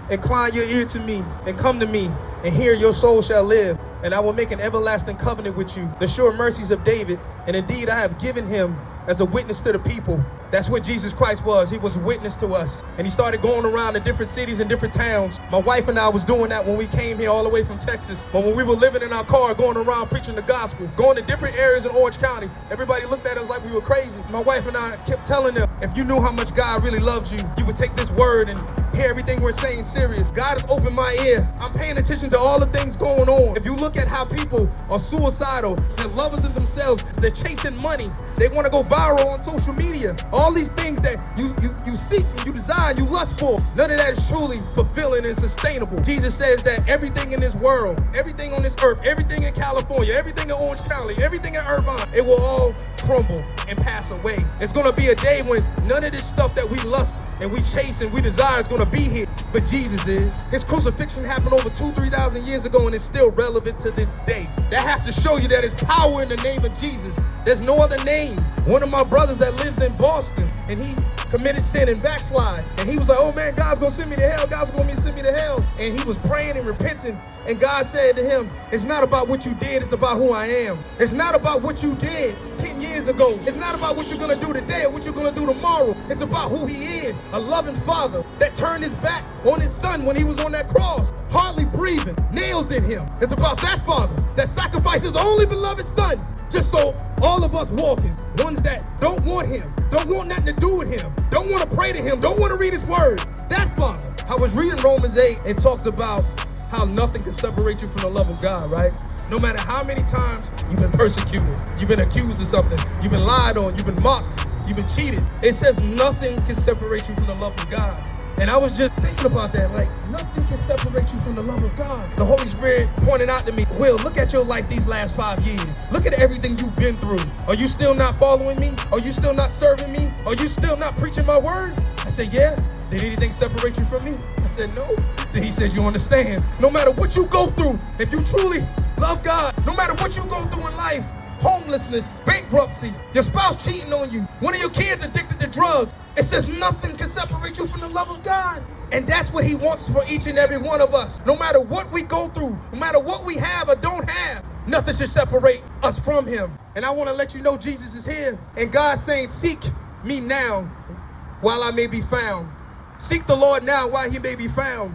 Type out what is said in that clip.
Incline your ear to me, and come to me, and here your soul shall live. And I will make an everlasting covenant with you, the sure mercies of David. And indeed I have given him as a witness to the people. That's what Jesus Christ was. He was a witness to us. And he started going around to different cities and different towns. My wife and I was doing that when we came here all the way from Texas. But when we were living in our car, going around preaching the gospel, going to different areas in Orange County, everybody looked at us like we were crazy. My wife and I kept telling them, if you knew how much God really loved you, you would take this word and hear everything we're saying serious. God has opened my ear. I'm paying attention to all the things going on. If you look at how people are suicidal, they're lovers of themselves, they're chasing money, they want to go viral on social media. All these things that you seek and you desire and you lust for, none of that is truly fulfilling and sustainable. Jesus says that everything in this world, everything on this earth, everything in California, everything in Orange County, everything in Irvine, it will all crumble and pass away. It's going to be a day when none of this stuff that we lust and we chase and we desire is going to be here, but Jesus is. His crucifixion happened over 2,000-3,000 years ago and it's still relevant to this day. That has to show you that there's power in the name of Jesus. There's no other name. One of my brothers that lives in Boston, and he committed sin and backslide, and he was like, oh man, God's gonna send me to hell, God's gonna send me to hell. And he was praying and repenting, and God said to him, it's not about what you did, it's about who I am. It's not about what you did 10 years ago. It's not about what you're gonna do today or what you're gonna do tomorrow. It's about who he is, a loving father that turned his back on his son when he was on that cross, hardly breathing, nails in him. It's about that father that sacrificed his only beloved son just so all of us walking, ones that don't want him, don't want nothing to do with him, don't want to pray to him, don't want to read his word, that father. I was reading Romans 8, it talks about how nothing can separate you from the love of God, right? No matter how many times you've been persecuted, you've been accused of something, you've been lied on, you've been mocked, you've been cheated, it says nothing can separate you from the love of God. And I was just thinking about that, like, nothing can separate you from the love of God. The Holy Spirit pointed out to me, Will, look at your life these last 5 years. Look at everything you've been through. Are you still not following me? Are you still not serving me? Are you still not preaching my word? I said, yeah. Did anything separate you from me? I said, no. Then he said, you understand. No matter what you go through, if you truly love God, no matter what you go through in life, homelessness, bankruptcy, your spouse cheating on you, one of your kids addicted to drugs, it says nothing can separate you from the love of God. And that's what he wants for each and every one of us. No matter what we go through, no matter what we have or don't have, nothing should separate us from him. And I want to let you know Jesus is here. And God's saying, seek me now while I may be found. Seek the Lord now while he may be found.